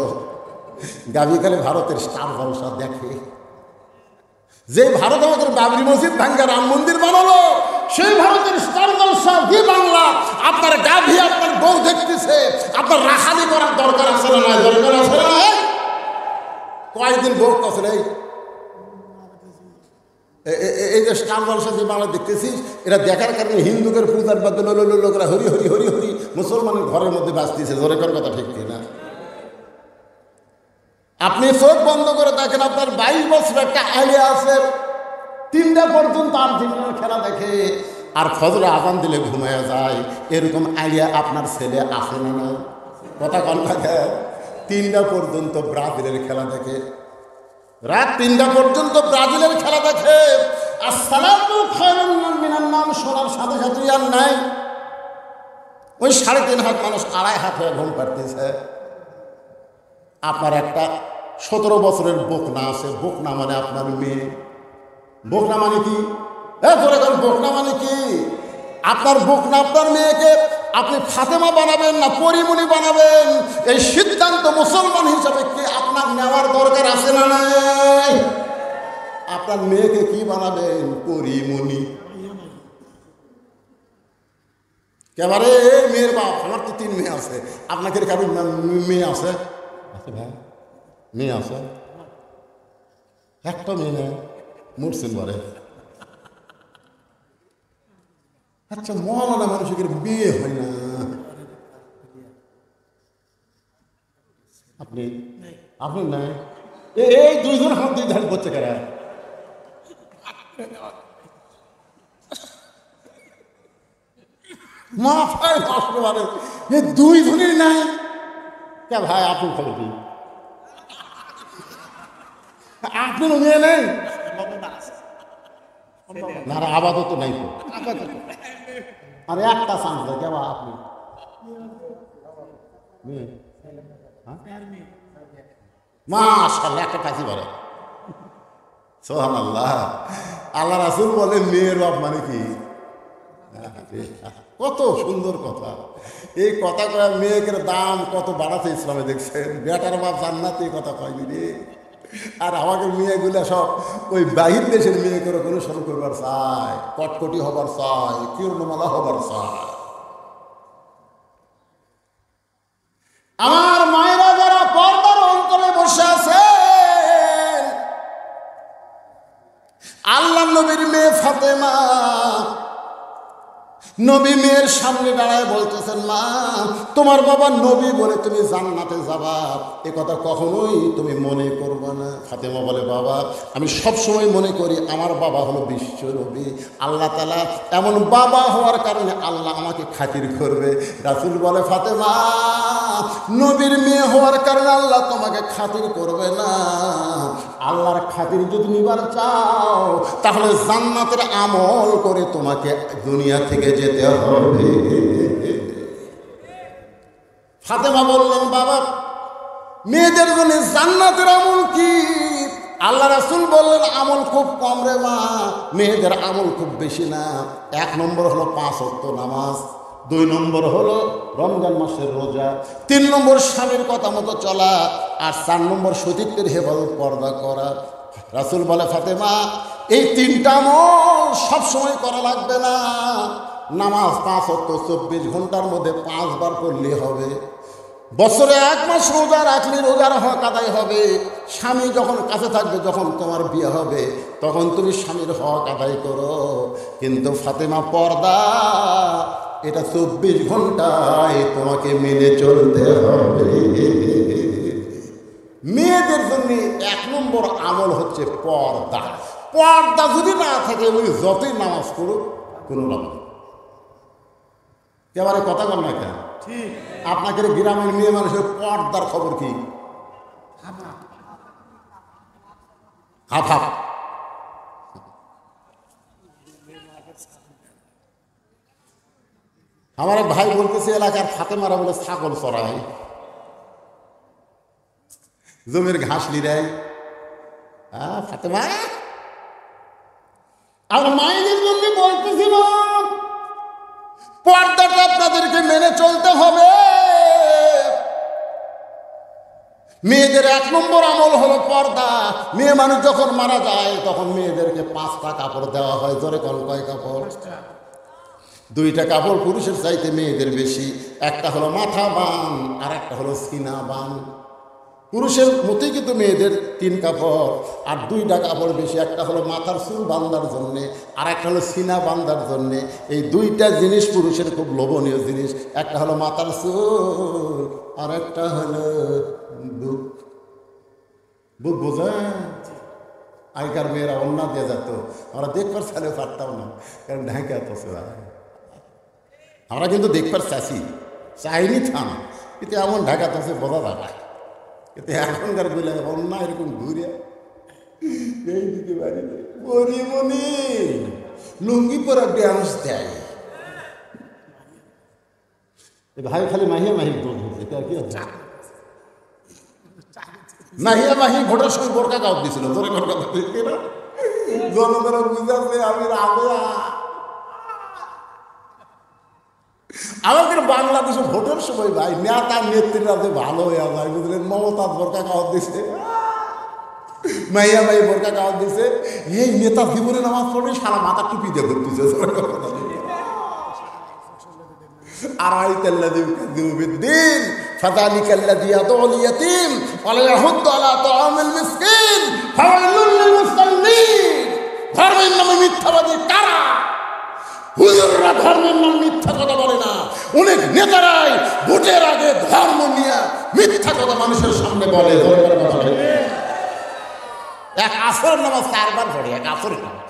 [SPEAKER 1] গাভী খালি ভারতের স্টার জলসা দেখে। যে ভারত আমাদের বাবরি মসজিদ ভাঙ্গা রাম মন্দির বানালো, সেই ভারতের স্টার জলসা দি বাংলা। আপনার গাভী আপনার বউ দেখতেছে, আপনার রাখালি করার দরকার আছে না নাই? দরকার আছে না নাই? কয়েকদিন বউ কছে এই যে স্টার জলসা দিয়ে বাংলা দেখতেছিস, এটা দেখার কারণে হিন্দুদের পূজার বাদ লোকরা হরি হরি হরি হরি মুসলমানের ঘরের মধ্যে বাঁচতেছে। জোরে করার কথা ঠিক কিনা? আপনি চোখ বন্ধ করে দেখেন, আপনার 22 বছর একটা আইডিয়া আছে, 3টা পর্যন্ত আর্জেন্টিনার খেলা দেখে, আর ফজরে আজান দিলে ঘুমায় যায়। এরকম আইডিয়া আপনার ছেলে আছে না নাই? কথা কন থাকে। 3টা পর্যন্ত ব্রাজিলের খেলা দেখে, রাত 3টা পর্যন্ত ব্রাজিলের খেলা দেখে। আসসালাতু খায়রুম মিনান নাওম শোনার সাথে সাথে আর নাই। ওই 3.5 হাত মানুষ 2.5 হাত হয়ে ঘুম পাড়তেছে। আপনার একটা 17 বছরের বকনা আছে। বকনা মানে আপনার মেয়ে। বকনা মানে কি? বকনা মানে কি? আপনার বকনা আপনার মেয়েকে আপনি ফাতেমা বানাবেন না পরিমণি বানাবেন, এই সিদ্ধান্ত মুসলমান হিসাবে কি আপনার নেওয়ার দরকার আছে না নাই? আপনার মেয়েকে কি বানাবেন? পরিমণি। এবারে মেয়ের বাপ, আমার তো 3 মেয়ে আছে, আপনাকে কারণ মেয়ে আছে? ভাই মেয়ে আছে? একটা মেয়ে নেই, মরছেন বলে। আচ্ছা, মৌলানা মানুষের বিয়ে হয় না? আপনি আপনি নাই? এই 2 জন হাত 2 ধার করছে কারা? মাথায় কষ্ট পারে, এই 2 জনের নাই কে ভাই? আপনি খবর কি? আপনারও মেয়ে নেই না? আপাতত নাই তো, আর একটা চান্স দেয় কেবা আপনি মাশাআল্লাহ একটা কাছে বলে সুবহানাল্লাহ। আল্লাহ রাসূল বলে মেয়ের বাপ মানে কি? কত সুন্দর কথা! এই কথা কয়ে মেয়েদের দাম কত বাড়াতে ইসলামে দেখছেন। বেটার বাপ জান্নাত, এই কথা কয়নি রে। আর আমাকে মেয়েগুলো সব ওই বাহির দেশের মেয়ে করে অনুসরণ করবার চায়, কটকটি হবার চায়, কীর্ণমালা হবার চায়। আমার মায়েরা যারা পর্দার অন্তরে বসে আছে, আল্লাহ নবীর মেয়ে ফাতেমা, নবী মেয়ের সামনে দাঁড়ায় বলতেছেন, মা তোমার বাবা নবী বলে তুমি জান্নাতে যাবা, এ কথা কখনোই তুমি মনে করবে না। ফাতেমা বলে, বাবা আমি সবসময় মনে করি আমার বাবা হলো বিশ্ব নবী, আল্লাহ তাআলা এমন বাবা হওয়ার কারণে আল্লাহ আমাকে খাতির করবে। রাসূল বলে, ফাতেমা নবীর মেয়ে হওয়ার কারণে আল্লাহ তোমাকে খাতির করবে না। আল্লাহর খাতির যদি নিবার চাও তাহলে জান্নাতের আমল করে তোমাকে দুনিয়া থেকে যেতে হবে। ফাতেমা বললেন, বাবা মেয়েদের জন্য জান্নাতের আমল কি? আল্লাহ রাসূল বললেন, আমল খুব কম রে মা, মেয়েদের আমল খুব বেশি না। 1 নম্বর হলো 5 ওয়াক্ত নামাজ, 2 নম্বর হলো রমজান মাসের রোজা, 3 নম্বর স্বামীর কথা মতো চলা, আর 4 নম্বর সতীত্বের হেফাজত পর্দা করা। রাসূল বলে, ফাতেমা এই 3টা আমল সবসময় করা লাগবে না। নামাজ 5 ওয়াক্ত 24 ঘন্টার মধ্যে 5 বার পড়লে হবে। বছরে 1 মাস রোজা রাখলে রোজার হক আদায় হবে। স্বামী যখন কাছে থাকবে, যখন তোমার বিয়ে হবে তখন তুমি স্বামীর হক আদায় করো। কিন্তু ফাতেমা পর্দা এটা 24 ঘন্টায় তোমাকে মেনে চলতে হবে। মেয়েদের জন্য 1 নম্বর আমল হচ্ছে পর্দা। পর্দা যদি না থাকে ওই যতই নামাজ পড়ুক কোনো লাভ নেই। এবারে কথা বল না কেন? আপনাকে গ্রামের মেয়ে মানুষের পর্দার খবর কি? Half half. আমার এক ভাই বলতেছে এলাকার ফাতেমারা বলে ছাগল চড়ায়, জমির ঘাস লিরাই। ফাতেমা আর মায়েদের জন্য বলতেছিল পর্দাটা আপনাদেরকে মেনে চলতে হবে। মেয়েদের 1 নম্বর আমল হলো পর্দা। মেয়ে মানুষ যখন মারা যায় তখন মেয়েদেরকে 5টা কাপড় দেওয়া হয়। জোরে কোন কয় কাপড়? 2টা কাপড় পুরুষের চাইতে মেয়েদের বেশি। একটা হলো মাথা বান আর একটা হলো সিনা বান। পুরুষের মতোই কিন্তু মেয়েদের 3 কাপড় আর 2টা কাপড় বেশি। একটা হলো মাথার চুল বান্ধার জন্যে আর একটা হলো সিনা বান্ধার জন্যে। এই 2টা জিনিস পুরুষের খুব লোভনীয় জিনিস। একটা হলো মাথার চুল আর একটা হলো বুক। বুক বোঝেন? আগেকার মেয়েরা অন্যা দিয়ে যেত, আমরা দেখবার চাইলে পারতাম না, কারণ ঢাকা তো আমরা কিন্তু দেখবার চাইছি, চাইনি থাম, কিন্তু এমন ঢাকা তো বোঝা যাবে। কিন্তু এখনকার বলে অন্য এরকম ঘুরে এইদিকে বাড়িতে মনি লুঙ্গি পরা ড্যান্স দেয়। ভাই খালি মাহিয়া মাহি দোষ হচ্ছে, কি হচ্ছে? মাহিয়া মাহি ভোটের সময় বোরকা কাউট দিছিল, জোরে কথা জনগণ বুঝাচ্ছে আমি রাবেয়া। আমাদের বাংলাদেশে ভোটের সময় ভাই নেতা নেত্রীরা যে ভালো হয়ে যায় বুঝলেন। মমতা বোরকা কাওয়াত দিছে, মাইয়া মাই বোরকা কাওয়াত দিছে। এই নেতা জীবনে নামাজ পড়বে সারা মাথা টুপি দিয়ে ঘুরতেছে। আরাইতাল্লাযী ইউকাযযিবু বিদ্দীন ফাযালিকাল্লাযী ইয়াদউল ইয়াতীম ওয়া লা ইয়াহুদ্দু আলা তাআমিল মিসকিন ফাওয়াইলুল লিল মুসাল্লিন। ধর্মের নামে মিথ্যাবাদী কারা? হুজুররা ধর্মের নামে মিথ্যা কথা বলে না। অনেক নেতারাই ভোটের আগে ধর্ম নিয়ে মিথ্যা কথা মানুষের সামনে বলে। এক আসরের নামাজ 4 বার পড়ে, এক আসরের নামাজ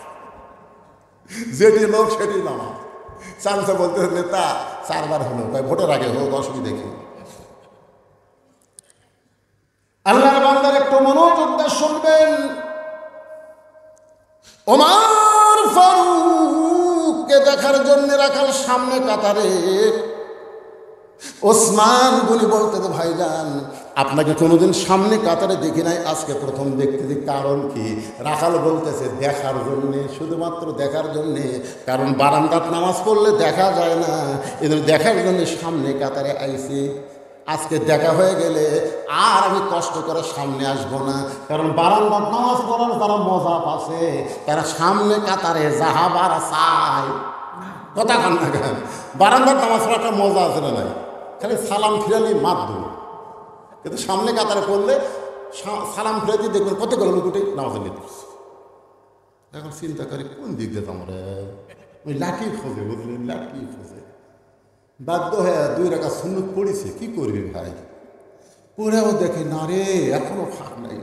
[SPEAKER 1] যেটি লোক সেটি নামাজ। চান্সে বলতে নেতা 4 বার হলো, তাই ভোটের আগে হোক, অসুবিধা কি? আল্লাহর বান্দার একটু মনোযোগ দিয়ে শুনবেন। ওমর ফারুককে দেখার জন্য রাখাল সামনে কাতারে। ওসমান গনি বলতে ভাইজান আপনাকে কোনোদিন সামনে কাতারে দেখি নাই, আজকে প্রথম দেখতেছি। কারণ কি? রাখাল বলতেছে দেখার জন্যে, শুধুমাত্র দেখার জন্যে। কারণ বারান্দাত নামাজ পড়লে দেখা যায় না, এদের দেখার জন্য সামনে কাতারে আইছি। আজকে দেখা হয়ে গেলে আর আমি কষ্ট করে সামনে আসবো না, কারণ বারান্দাত নামাজ পড়ার তারা মজা পাচ্ছে, তারা সামনে কাতারে যাহাবার চায়। কথা কান না কেন? বারান্দাত নামাজ পড়ার একটা মজা আছে না নাই? খালি সালাম ফিরালি মাধ্যম, কিন্তু সামনে কাতারে পড়লে সালাম ফিরে দিয়ে দেখবেন কতগুলো লোক উঠে নামাজে নিতে। এখন চিন্তা করি কোন দিক দিয়ে আমরা ওই লাঠি খোঁজে, বুঝলেন? লাঠি খোঁজে বাধ্য হয়ে 2 রাকাত সুন্নত পড়েছে। কি করবি ভাই? পড়েও দেখে না রে, এখনো ফাঁক নাই।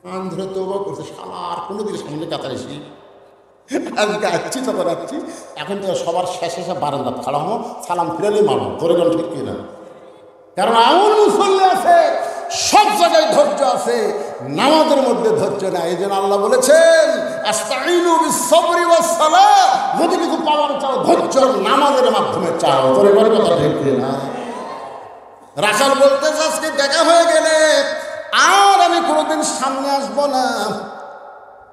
[SPEAKER 1] কান ধরে তওবা করছে, শালা আর কোনোদিন সামনে কাতারে এসি আজকে আসছি তখন আসছি। এখন তো সবার শেষে বারান্দা খাড়া হবো, সালাম ফিরালে মারবো। তোর গান ঠিক কিনা? কারণ এমন মুসল্লি আছে সব জায়গায় ধৈর্য আছে, নামাজের মধ্যে ধৈর্য নাই। এই জন্য আল্লাহ বলেছেন আস্তাঈনু বিস-সাবরি ওয়াস-সালাহ, যদি কিছু পাওয়ার চাও ধৈর্য নামাজের মাধ্যমে চাও। তোর এবারে কথা ঠিক কিনা? রাখাল বলতেছে আজকে দেখা হয়ে গেলে আর আমি কোনোদিন সামনে আসবো না।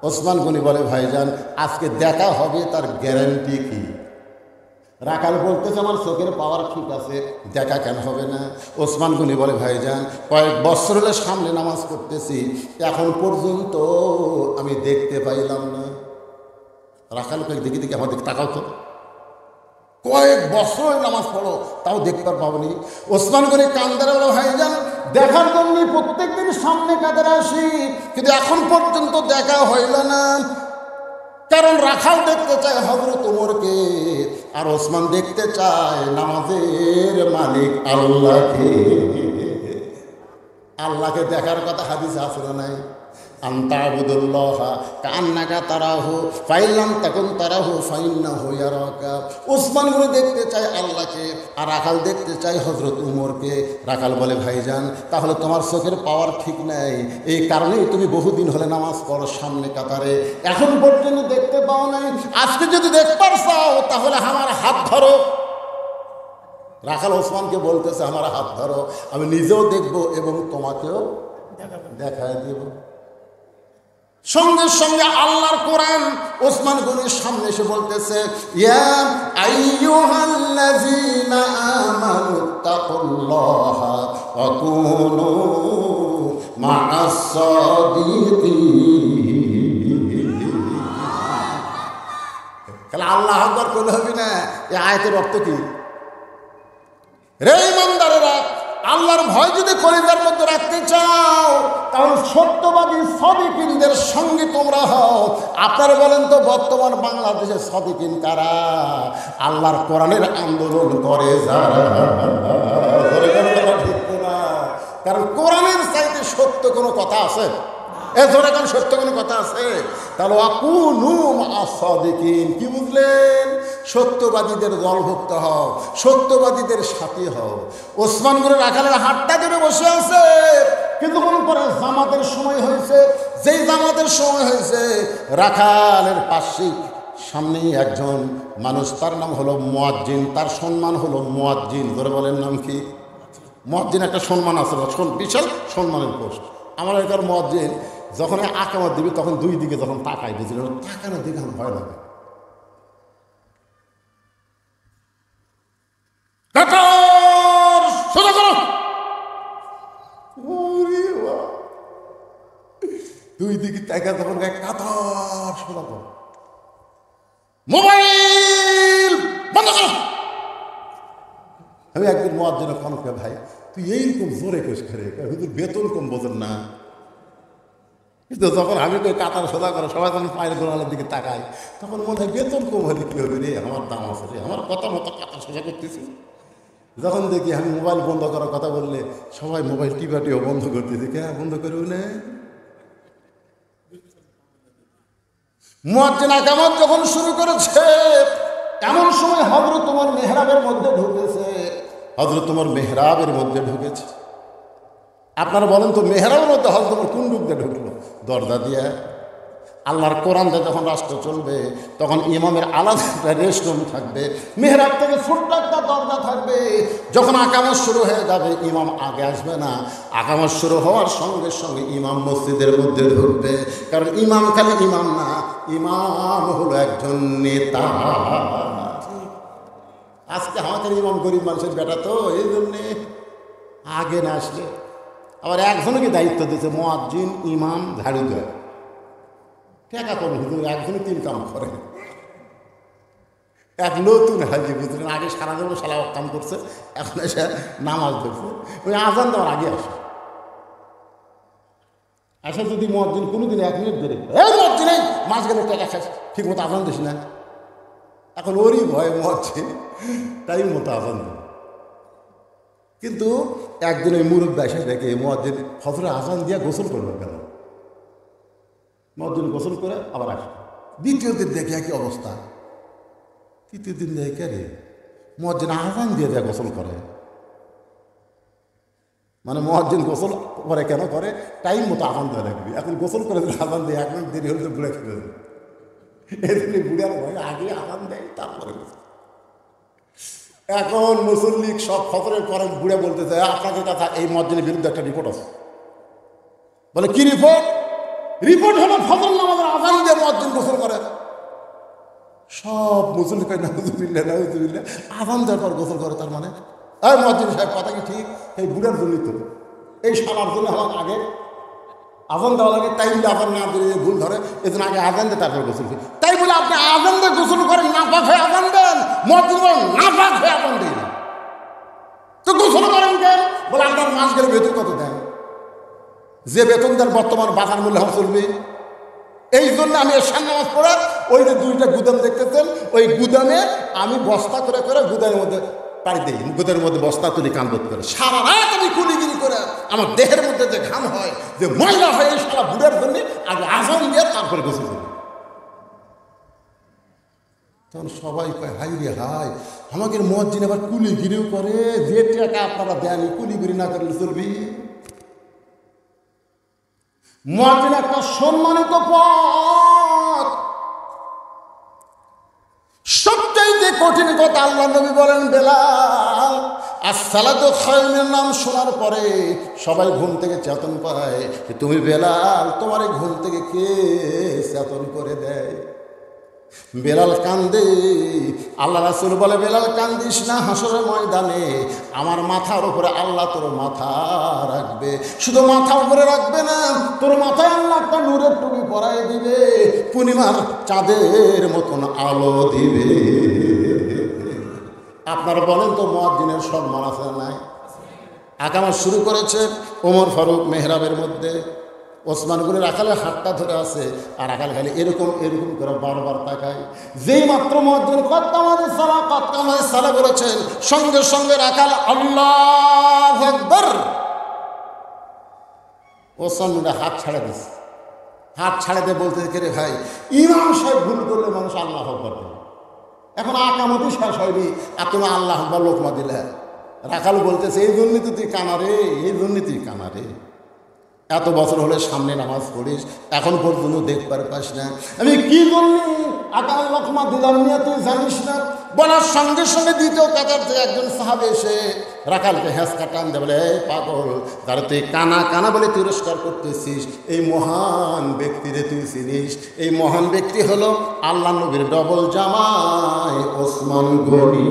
[SPEAKER 1] ওসমান গনি বলে ভাইজান আজকে দেখা হবে, তার গ্যারান্টি কি? রাখাল বলতেছে আমার চোখের পাওয়ার ঠিক আছে, দেখা কেন হবে না? ওসমান গনি বলে ভাইজান কয়েক বছর হলে সামনে নামাজ পড়তেছি, এখন পর্যন্ত আমি দেখতে পাইলাম না। রাখাল কয়েক দেখি দেখি আমার দিকে তাকাও তো, কয়েক বছর নামাজ পড়ো তাও দেখবার পাবনি। ওসমান গনি কান্দারে বলে ভাইজান দেখার জন্য প্রত্যেকদিন সামনে কাতারে আসি, কিন্তু এখন পর্যন্ত দেখা হইল না। কারণ রাখাল দেখতে চায় হযরত ওমরকে, আর ওসমান দেখতে চায় নামাজের মালিক আল্লাহকে। আল্লাহকে দেখার কথা হাদিসে আছে না নাই? আনতাবুদুল্লাহ কান্নাকা তারাহু ফাইলাম তাকুন তারাহু ফাইন্নাহু ইয়ারাকা। ওসমান গনি দেখতে চায় আল্লাহকে, আর রাখাল দেখতে চায় হযরত ওমরকে। রাখাল বলে ভাইজান তাহলে তোমার চোখের পাওয়ার ঠিক নাই, এই কারণেই তুমি বহুদিন হলে নামাজ পড়ো সামনে কাতারে, এখন পর্যন্ত দেখতে পাও নাই। আজকে যদি দেখবার চাও তাহলে আমার হাত ধরো। রাখাল ওসমানকে বলতেছে আমার হাত ধরো, আমি নিজেও দেখব এবং তোমাকেও দেখায় দেব। সঙ্গে সঙ্গে আল্লাহর কোরআন ওসমান গনির সামনে এসে বলতেছে, ইয়া আইয়ুহাল্লাযীনা আমানুত্তাকুল্লাহা ওয়া কুনু মা'আস সাদিকিন। তাহলে আল্লাহু আকবার বলতে হবে না? এই আয়াতের অর্থ কি? রে ইমানদারেরা, আল্লাহর ভয় যদি কলিজার মধ্যে রাখতে চাও তাহলে সত্যবাদী সাদিকিনদের সঙ্গে তোমরা হও। আপনারা বলেন তো বর্তমান বাংলাদেশের সাদিকিন কারা? আল্লাহর কোরআনের আন্দোলন করে যারা। ঠিক না? কারণ কোরআনের চাইতে সত্য কোনো কথা আছে? ধরে কারণ সত্য কোনো কথা আছে? তাহলে আকুনু মা'আস সাদিকিন, কি বুঝলেন? সত্যবাদীদের দলভুক্ত হও, সত্যবাদীদের সাথী হও। ওসমান গনি রাখালের হাতটা ধরে বসে আছে। কিছুক্ষণ পরে জামাতের সময় হয়েছে। যেই জামাতের সময় হয়েছে, রাখালের পাশে সামনেই একজন মানুষ, তার নাম হলো মুয়াজ্জিন, তার সম্মান হলো মুয়াজ্জিন। ধরে বলেন নাম কি? মুয়াজ্জিন একটা সম্মান আছে, বিশাল সম্মানের পোস্ট। আমার এখানে মুয়াজ্জিন যখন আকামত দিবি তখন দুই দিকে যখন তাকাই, বুঝলেন, তাকানোর দিকে আমার ভয় লাগে। দুই দিকে তাকা তখন গায়ে কাতার সোজা কর, মোবাইল বন্ধ কর। আমি একদিন মুয়াজ্জিনের কনকে, ভাই তুই এইরকম জোরে কোষ করে, হুজুর বেতন কম বোঝেন না? কিন্তু যখন আমি তো কাতার সোজা করে সবাই যখন পায়ের গোড়ালের দিকে তাকাই, তখন মনে হয় বেতন কম হলে কী হবে রে, আমার দাম আছে রে, আমার কথা মতো কাতার সোজা করতেছি। যখন দেখি আমি মোবাইল বন্ধ করার কথা বললে সবাই মোবাইল টিপাটিও বন্ধ করতেছি, কে বন্ধ করবে না? মুয়াজ্জিন আকামত যখন শুরু করেছে, এমন সময় হযরত ওমর মেহরাবের মধ্যে ঢুকেছে। হযরত ওমর মেহরাবের মধ্যে ঢুকেছে। আপনারা বলেন তো, মেহরাবের মধ্যে হযরত ওমর কোন দিক দিয়ে ঢুকলো? দরজা দিয়ে। আল্লাহর কোরআন দিয়ে যখন রাষ্ট্র চলবে তখন ইমামের আলাদা একটা রেস্টরুম থাকবে, মেহরাব থেকে ছোট্ট একটা দরজা থাকবে। যখন আকামত শুরু হয়ে যাবে ইমাম আগে আসবে না, আকামত শুরু হওয়ার সঙ্গে সঙ্গে ইমাম মসজিদের মধ্যে ঢুকবে। কারণ ইমাম খালি ইমাম না, ইমাম হলো একজন নেতা। আজকে আমাদের ইমাম গরিব মানুষের বেটা, তো এই জন্যে আগে না আসলে। আবার একজনকে দায়িত্ব দিয়েছে, মুয়াজ্জিন, ইমাম, ঝাড়ু দেয়। টাকা কম, হুজুর একজনই 3 কাম করে। এক নতুন হাজি, বুঝলেন, আগে সারা জীবন সালা কাম করছে, এখন এসে নামাজ ধরছে। ওই আজান দেওয়ার আগে আসে যদি মুয়াজ্জিন কোনোদিন 1 মিনিট ধরে, এই মুয়াজ্জিন এই মাছ গেলে টাকা খাস, ঠিক মতো আজান দিস না। এখন ওরই ভয় মুয়াজ্জিন তাই মতো আজান দেয়। কিন্তু একদিন ওই মুরব্বী এসে দেখে মুয়াজ্জিন ফজরে আজান দিয়ে গোসল করবে কেন? মুয়াজ্জিন গোসল করে আবার আসে। দ্বিতীয় দিন দেখে একই অবস্থা। তৃতীয় দিন দেখে রে মুয়াজ্জিন আজান দিয়ে দেয় গোসল করে। মানে মুয়াজ্জিন গোসল করে কেন করে? টাইম মতো আজান দেওয়া লাগবে। এখন গোসল করে আজান দিয়ে 1 মিনিট দেরি হলে তো বুড়ে খেয়ে যাবে। এই জন্য বুড়ার ভয় আগে আজান দেয় তারপরে। এখন মুসল্লি সব ফজরের পরে বুড়ে বলতেছে, আপনাদের কাছে এই মুয়াজ্জিনের বিরুদ্ধে একটা রিপোর্ট আছে। বলে কি রিপোর্ট? রিপোর্ট হলো ফজর নামাজের আজান দিয়ে মুয়াজ্জিন গোসল করে। সব মুসল্লি কয় নাউজুবিল্লাহ নাউজুবিল্লাহ, আজান দেওয়ার পর গোসল করে। তার মানে এই মুয়াজ্জিন সাহেব কথা কি ঠিক? এই বুড়ার জন্যই তো, এই শালার জন্য আমার আগে আজান দেওয়া লাগে, টাইম দিয়ে আজান না দিলে ভুল ধরে, এই জন্য আগে আজান দিয়ে তারপরে গোসল করি। তাই বলে আপনি আজান দিয়ে গোসল করেন, নাপাক হয়ে আজান দেন? মুয়াজ্জিন বলেন নাপাক হয়ে আজান দিন, তো গোসল করেন কেন? বলে আপনার মাস গেলে বেতন কত দেন? যে বেতন দেন বর্তমান বাজার মূল্য চলবে। এই জন্য আমি এশার নামাজ পড়ে ওই যে 2টা গুদাম দেখতেছেন, ওই গুদামে আমি বস্তা করে করে গুদামের মধ্যে পাড়ি দিই, গুদামের মধ্যে বস্তা তুলি কান্দত করে। সারা রাত আমি কুলিগিরি করে আমার দেহের মধ্যে যে ঘাম হয়, যে ময়লা হয়, এই সারা বুড়ার জন্য আগে আজান দিয়ে তারপরে গোসল করি। তখন সবাই কয় হাই রে হাই, আমাকে মুয়াজ্জিন আবার কুলিগিরিও করে। যে টাকা আপনারা দেন কুলিগিরি না করলে চলবি? মুয়াজ্জিন একটা সম্মানিত পদ। সবচাইতে কঠিন কথা আল্লাহ নবী বলেন, বেলাল আসসালাতু খায়রুন নাম শোনার পরে সবাই ঘুম থেকে চেতন পায়, তুমি বেলাল, তোমার এই ঘুম থেকে কে চেতন করে দেয়? বেলাল কান্দে। আল্লাহ রাসূল বলে, বেলাল কান্দিস না, হাসরের ময়দানে আমার মাথার উপরে আল্লাহ তোর মাথা রাখবে। শুধু মাথা উপরে রাখবে না, তোর মাথায় আল্লাহ একটা নূরের টুপি পরায় দিবে, পূর্ণিমার চাঁদের মতন আলো দিবে। আপনারা বলেন তো মুয়াজ্জিনের সম্মান আছে না নাই? আকামত শুরু করেছে ওমর ফারুক মেহরাবের মধ্যে, ওসমান গনি রাখালের হাতটা ধরে আছে, আর রাখাল খালি এরকম এরকম করে বারবার তাকায়। যেই মাত্র মুয়াজ্জিন কদ্দামাদিস সালাহ কদ্দামাদিস সালাহ বলেছেন, সঙ্গে সঙ্গে রাখাল আল্লাহু আকবার, ওসমান গনি হাত ছাড়া দিছে। হাত ছাড়া দিয়ে বলতে, রে ভাই, ইমাম সাহেব ভুল করলে মানুষ আল্লাহু আকবার বলে, এখন আকামতই শেষ হয়নি আর তুমি আল্লাহু আকবার লোকমা দিলে। রাখাল বলতেছে, এই জন্যই তো তুই কানা রে, এই জন্যই তুই কানা রে, এত বছর হলে সামনে নামাজ পড়িস, এখন পর্যন্ত দেখবার পাস না আমি কি জন্য আকাল লোকমা দিলাম নিয়ে তুই জানিস না? বলার সঙ্গে সঙ্গে দ্বিতীয় কাতার থেকে একজন সাহাবে এসে রাখালকে হ্যাঁচকা টান দেয়, বলে, এই পাগল, তারা তুই কানা কানা বলে তিরস্কার করতেছিস, এই মহান ব্যক্তিরে তুই চিনিস? এই মহান ব্যক্তি হলো আল্লাহ নবীর ডবল জামাই ওসমান গনি।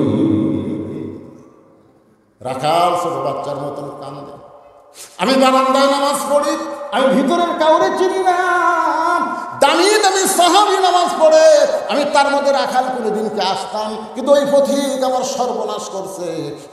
[SPEAKER 1] রাখাল ছোট বাচ্চার মতন কান্দে। আমি বারান্দায় নামাজ পড়ি, আমি ভিতরের কাউরে চিনি না, দামি দামি সাহাবী নামাজ পড়ে, আমি তার মধ্যে রাখাল কোনোদিনকে আসতাম, কিন্তু ওই পথিক আমার সর্বনাশ করছে।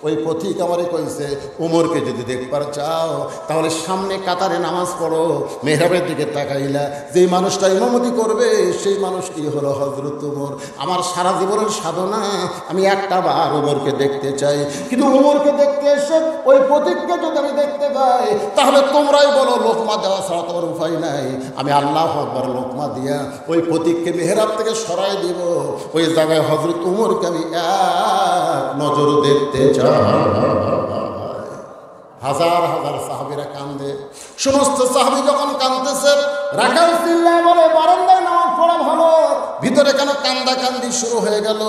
[SPEAKER 1] ওই পথিক আমারে কইছে, উমরকে যদি দেখবার চাও তাহলে সামনে কাতারে নামাজ পড়ো, মেহরাবের দিকে তাকাইলা, যেই মানুষটা ইমামতি করবে সেই মানুষটি হলো হযরত উমর। আমার সারা জীবনের সাধনা আমি একটা বার উমরকে দেখতে চাই, কিন্তু উমরকে দেখতে এসে ওই পথিককে যদি আমি দেখতে পাই তাহলে তোমরাই বলো লোকমা দেওয়া ছাড়া তোমার উপায় নাই। আমি আল্লাহু আকবার লোকমা দিয়া ওই পথিককে মেহরাব থেকে সরাই দিব, ওই জায়গায় হযরত উমরকে আমি এক নজর দেখতে চাই। হাজার হাজার সাহাবীরা কান্দে। সমস্ত সাহাবী যখন কাঁদতেছে, রাখাল চিল্লায় বলে, বারান্দায় নামাজ পড়া ভালো, ভিতরে কেন কান্দা কান্দি শুরু হয়ে গেল?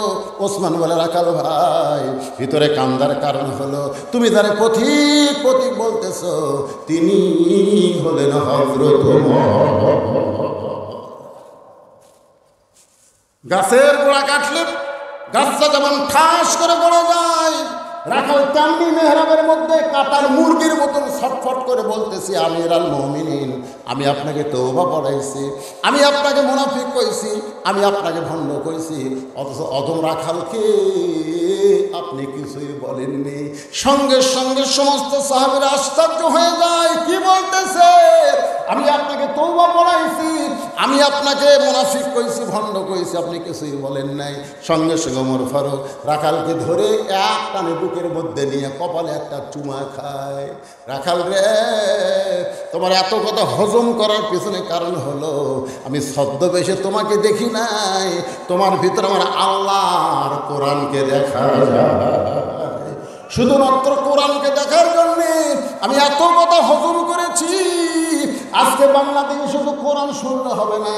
[SPEAKER 1] ওসমান বলে, রাখাল ভাই, ভিতরে কান্দার কারণ হলো তুমি যারা পথিক পথিক বলতেছ তিনি হলেন হযরত ওমর। গাছের গোড়া কাটলে গাছটা যেমন ঠাস করে পড়ে যায়, রাখাল তেমনি মেহরাবের মধ্যে কাটার মুরগির মতন ছটফট করে বলতেছি, আমিরুল মুমিনিন, আমি আপনাকে তওবা পড়াইছি, আমি আপনাকে মুনাফিক কইছি, আমি আপনাকে ভণ্ড কইছি, অথচ অধম রাখালকে আপনি কিছুই বলেননি। সঙ্গে সঙ্গে সমস্ত সাহাবীরা আশ্চর্য হয়ে যায়, কি বলতেছে? আমি আপনাকে তওবা পড়াইছি, আমি আপনাকে মুনাফিক কইছি, ভণ্ড কইছি, আপনি কিছুই বলেন নাই। সঙ্গে সঙ্গে ওমর ফারুক রাখালকে ধরে এক টানে বুকের মধ্যে নিয়ে কপালে একটা চুমা খায়। রাখাল রে, তোমার এত কথা হজম করার পেছনে কারণ হলো আমি ছদ্মবেশে তোমাকে দেখি নাই, তোমার ভিতরে আমার আল্লাহর কোরআনকে দেখা যায়। শুধুমাত্র কোরআনকে দেখার জন্যে আমি এত কথা হজম করেছি। আজকে বাংলাদেশে শুধু কোরআন শুনলে হবে না,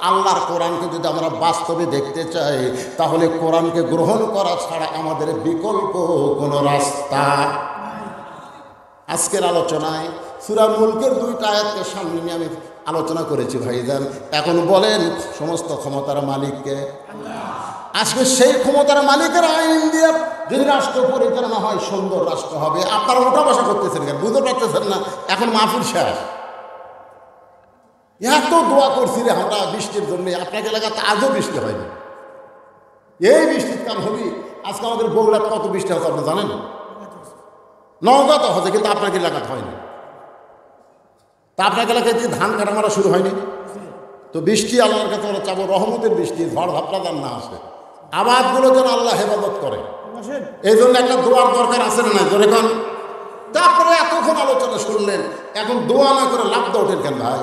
[SPEAKER 1] আল্লাহর কোরআনকে যদি আমরা বাস্তবে দেখতে চাই তাহলে কোরআনকে গ্রহণ করা ছাড়া আমাদের বিকল্প কোনো রাস্তা। আজকের আলোচনায় সূরা মুলকের 2টা আয়াতকে সামনে নিয়ে আমি আলোচনা করেছি ভাইজান। এখন বলেন, সমস্ত ক্ষমতার মালিককে? আজকে সেই ক্ষমতার মালিকের আইন দিয়ে যদি রাষ্ট্র পরিচালনা হয়, সুন্দর রাষ্ট্র হবে। আপনারা ওঠা বসা করতেছেন কেন? বুঝতে পারতেছেন না? এখন মাহফিল শেষ, এত দোয়া করছি রে আমরা বৃষ্টির জন্য, আপনার এলাকাতে আজও বৃষ্টি হয়নি। এই বৃষ্টির কাম হবি। আজকে আমাদের বগুড়াত কত বৃষ্টি হচ্ছে আপনি জানেন? নওগাঁ তো হচ্ছে, কিন্তু আপনার এলাকাতে হয়নি। তা আপনার এলাকায় যে ধান কাটা মারা শুরু হয়নি? তো বৃষ্টি আল্লাহর কাছে আমরা চাবো, রহমতের বৃষ্টি, ঝড় ঝাপটা যেন না আসে, আবাদগুলো যেন আল্লাহ হেফাজত করে। এই জন্য একটা দোয়ার দরকার আছে না? যেরকম তারপরে এতক্ষণ আলোচনা শুনলেন, এখন দোয়া না করে লাভ দা ওঠেন কেন ভাই?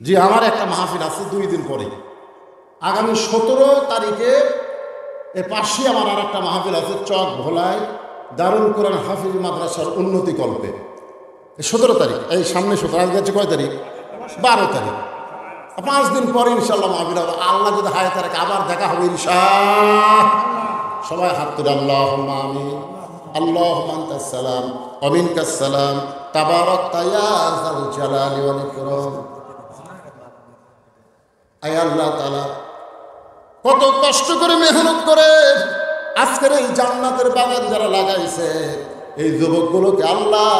[SPEAKER 1] জি, আমার একটা মাহফিল আছে 2 দিন পরে, আগামী 17 তারিখে। এর পাশে আমার আর একটা মাহফিল আছে চক ভোলায়, দারুল কোরআন হাফিজ মাদ্রাসার উন্নতি কল্পে। 17 তারিখ, এই সামনে 17, আজ গেছে কয় তারিখ? 12 তারিখ। 5 দিন পরে ইনশাল্লাহ মাহফিল হবে। আল্লাহ যদি হায়াতে রাখে আবার দেখা হবে ইনশাআল্লাহ। সবাই হাত তুলে আল্লাহুম্মা আমিন। আল্লাহুম্মা আনতাস সালাম ওয়া মিনকাস সালাম তাবারাকতা ইয়া যাল জালালি ওয়াল ইকরাম। আয় আল্লাহ তাআলা, কত কষ্ট করে মেহনত করে আজকের এই জান্নাতের বাগান যারা লাগাইছে, এই যুবকগুলোকে আল্লাহ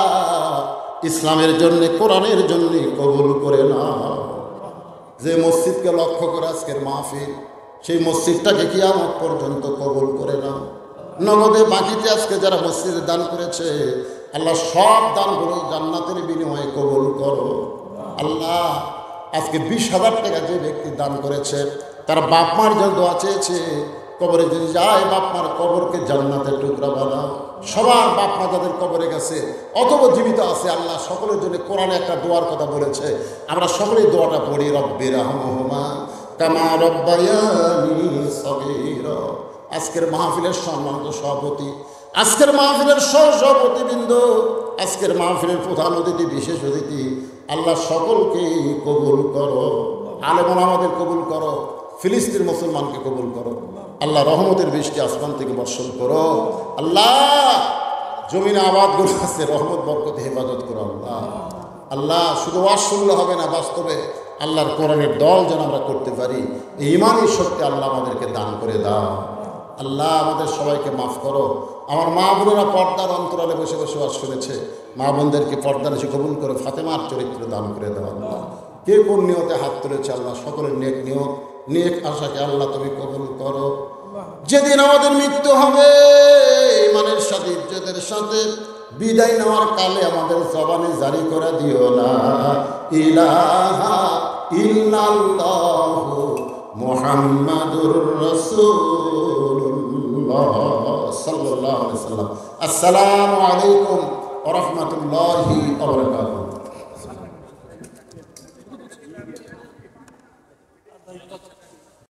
[SPEAKER 1] ইসলামের জন্য, কোরআনের জন্য কবুল করে নাও। যে মসজিদকে লক্ষ্য করে আজকের মাহফিল, সেই মসজিদটাকে কিয়ামত পর্যন্ত কবুল করে নাও। নগদে বাকিতে আজকে যারা মসজিদে দান করেছে, আল্লাহ সব দানগুলো জান্নাতের বিনিময়ে কবুল করো। আল্লাহ আজকে 20,000 টাকা যে ব্যক্তি দান করেছে, তার বাপ মার জন্য দোয়া চেয়েছে, কবরে যদি যায় বাপ মার কবরকে জান্নাতের টুকরা বানাও। সবার বাপ মা যাদের কবরে গেছে অথবা জীবিত আছে, আল্লাহ সকলের জন্য কোরআনে একটা দোয়ার কথা বলেছে, আমরা সকলেই দোয়াটা পড়ি, রব্বির রহমহুমা কামা রব্বায়ানি সগীরা। আজকের মাহফিলের সম্মানিত সভাপতি, আজকের মাহফিলের সহসভাপতিবৃন্দ, আজকের মাহফিলের প্রধান অতিথি, বিশেষ অতিথি, আল্লাহ সকলকে কবুল করো। আলেমান আমাদের কবুল করো, ফিলিস্তিন মুসলমানকে কবুল করো। আল্লাহ রহমতের বৃষ্টি আসমান থেকে বর্ষণ করো। আল্লাহ জমিনে আবাদগুলো আছে, রহমত বরকতে হেফাজত করো। আল্লাহ আল্লাহ শুধু ওয়াজ শুনলে হবে না, বাস্তবে আল্লাহর কোরআনের দল যেন আমরা করতে পারি, এই ইমানই শক্তি আল্লাহ আমাদেরকে দান করে দাও। আল্লাহ আমাদের সবাইকে মাফ করো। আমার মা বোনেরা পর্দার অন্তরালে বসে বসে ওয়াজ শুনেছে, মা বোনদেরকে পর্দার এসে কবুল করে ফাতেমার চরিত্র দান করে দাও। আল্লাহ কে কোন নিয়তে হাত তুলেছে, আল্লাহ সকলের নেক নিয়ত, নেক আশাকে আল্লাহ তুমি কবুল করো। যেদিন আমাদের মৃত্যু হবে, ইমানের সাথে, ইজ্জতের সাথে বিদায় নেওয়ার কালে আমাদের জবানে জারি করে দিও লা ইলাহা ইল্লাল্লাহু মুহাম্মাদুর রাসূলুল্লাহ সাল্লাল্লাহু আলাইহি ওয়াসাল্লাম। আসসালামু আলাইকুম ওয়া রাহমাতুল্লাহি ওয়া বারাকাতুহু।